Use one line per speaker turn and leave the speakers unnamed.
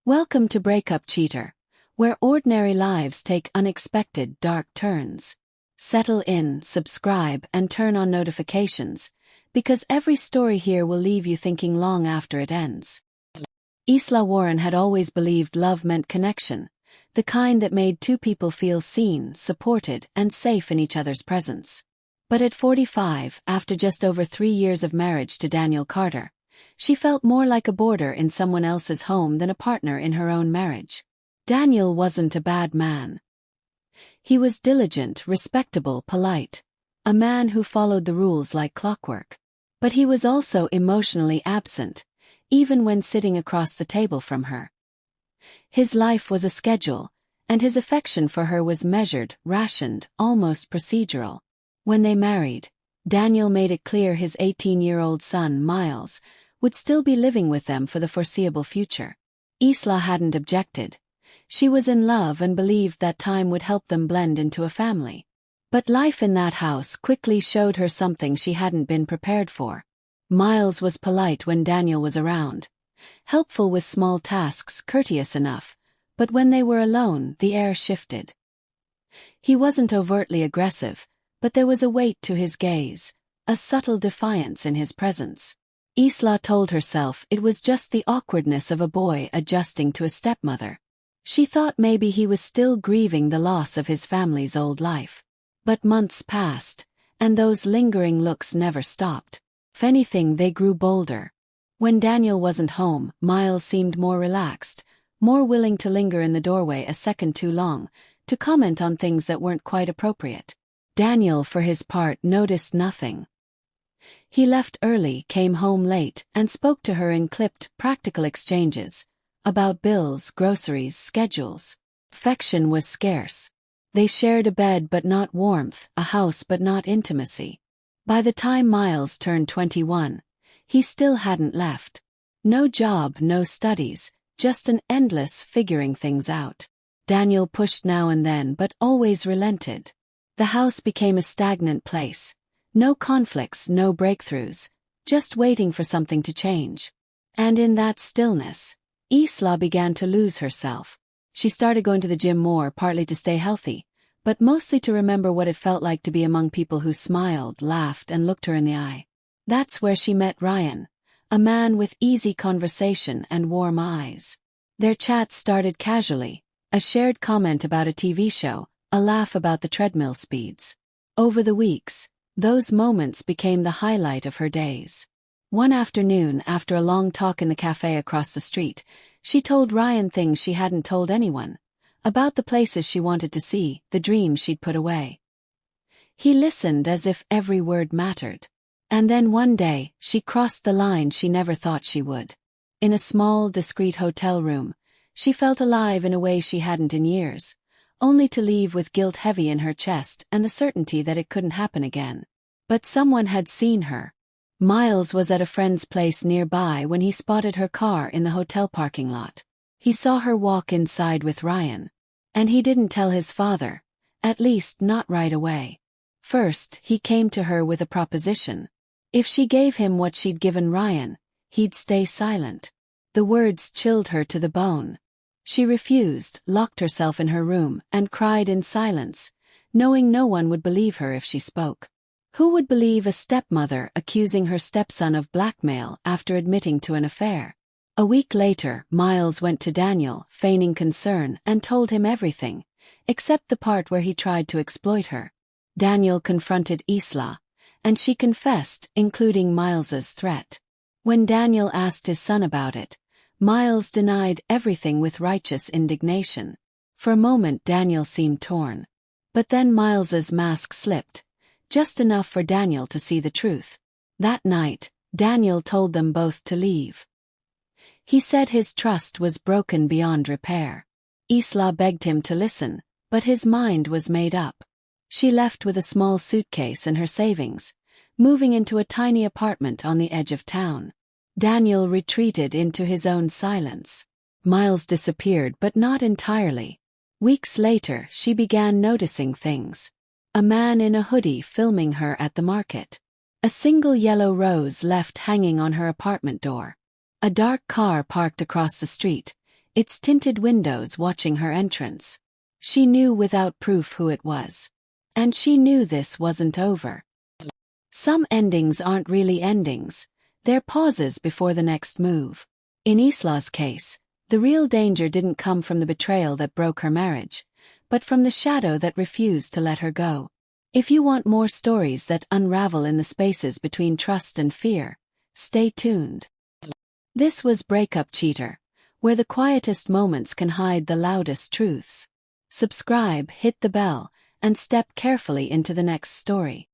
Welcome to Breakup Cheater, where ordinary lives take unexpected dark turns. Settle in, subscribe, and turn on notifications, because every story here will leave you thinking long after it ends. Isla Warren had always believed love meant connection, the kind that made two people feel seen, supported, and safe in each other's presence. But at 45, after just over 3 years of marriage to Daniel Carter, she felt more like a boarder in someone else's home than a partner in her own marriage. Daniel wasn't a bad man. He was diligent, respectable, polite, a man who followed the rules like clockwork. But he was also emotionally absent, even when sitting across the table from her. His life was a schedule, and his affection for her was measured, rationed, almost procedural. When they married, Daniel made it clear his 18-year-old son, Miles, would still be living with them for the foreseeable future. Isla hadn't objected. She was in love and believed that time would help them blend into a family. But life in that house quickly showed her something she hadn't been prepared for. Miles was polite when Daniel was around, helpful with small tasks, courteous enough, but when they were alone, the air shifted. He wasn't overtly aggressive, but there was a weight to his gaze, a subtle defiance in his presence. Isla told herself it was just the awkwardness of a boy adjusting to a stepmother. She thought maybe he was still grieving the loss of his family's old life. But months passed, and those lingering looks never stopped. If anything, they grew bolder. When Daniel wasn't home, Miles seemed more relaxed, more willing to linger in the doorway a second too long, to comment on things that weren't quite appropriate. Daniel, for his part, noticed nothing. He left early, came home late, and spoke to her in clipped, practical exchanges about bills, groceries, schedules. Affection was scarce. They shared a bed but not warmth, a house but not intimacy. By the time Miles turned 21, he still hadn't left. No job, no studies, just an endless figuring things out. Daniel pushed now and then but always relented. The house became a stagnant place. No conflicts, no breakthroughs, just waiting for something to change. And in that stillness, Isla began to lose herself. She started going to the gym more, partly to stay healthy, but mostly to remember what it felt like to be among people who smiled, laughed, and looked her in the eye. That's where she met Ryan, a man with easy conversation and warm eyes. Their chats started casually, a shared comment about a TV show, a laugh about the treadmill speeds. Over the weeks, those moments became the highlight of her days. One afternoon, after a long talk in the cafe across the street, she told Ryan things she hadn't told anyone, about the places she wanted to see, the dreams she'd put away. He listened as if every word mattered. And then one day, she crossed the line she never thought she would. In a small, discreet hotel room, she felt alive in a way she hadn't in years, only to leave with guilt heavy in her chest and the certainty that it couldn't happen again. But someone had seen her. Miles was at a friend's place nearby when he spotted her car in the hotel parking lot. He saw her walk inside with Ryan. And he didn't tell his father, at least not right away. First, he came to her with a proposition. If she gave him what she'd given Ryan, he'd stay silent. The words chilled her to the bone. She refused, locked herself in her room, and cried in silence, knowing no one would believe her if she spoke. Who would believe a stepmother accusing her stepson of blackmail after admitting to an affair? A week later, Miles went to Daniel, feigning concern, and told him everything, except the part where he tried to exploit her. Daniel confronted Isla, and she confessed, including Miles's threat. When Daniel asked his son about it, Miles denied everything with righteous indignation. For a moment Daniel seemed torn. But then Miles's mask slipped, just enough for Daniel to see the truth. That night, Daniel told them both to leave. He said his trust was broken beyond repair. Isla begged him to listen, but his mind was made up. She left with a small suitcase and her savings, moving into a tiny apartment on the edge of town. Daniel retreated into his own silence. Miles disappeared, but not entirely. Weeks later, she began noticing things. A man in a hoodie filming her at the market. A single yellow rose left hanging on her apartment door. A dark car parked across the street, its tinted windows watching her entrance. She knew without proof who it was. And she knew this wasn't over. Some endings aren't really endings, they're pauses before the next move. In Isla's case, the real danger didn't come from the betrayal that broke her marriage, but from the shadow that refused to let her go. If you want more stories that unravel in the spaces between trust and fear, stay tuned. This was Breakup Cheater, where the quietest moments can hide the loudest truths. Subscribe, hit the bell, and step carefully into the next story.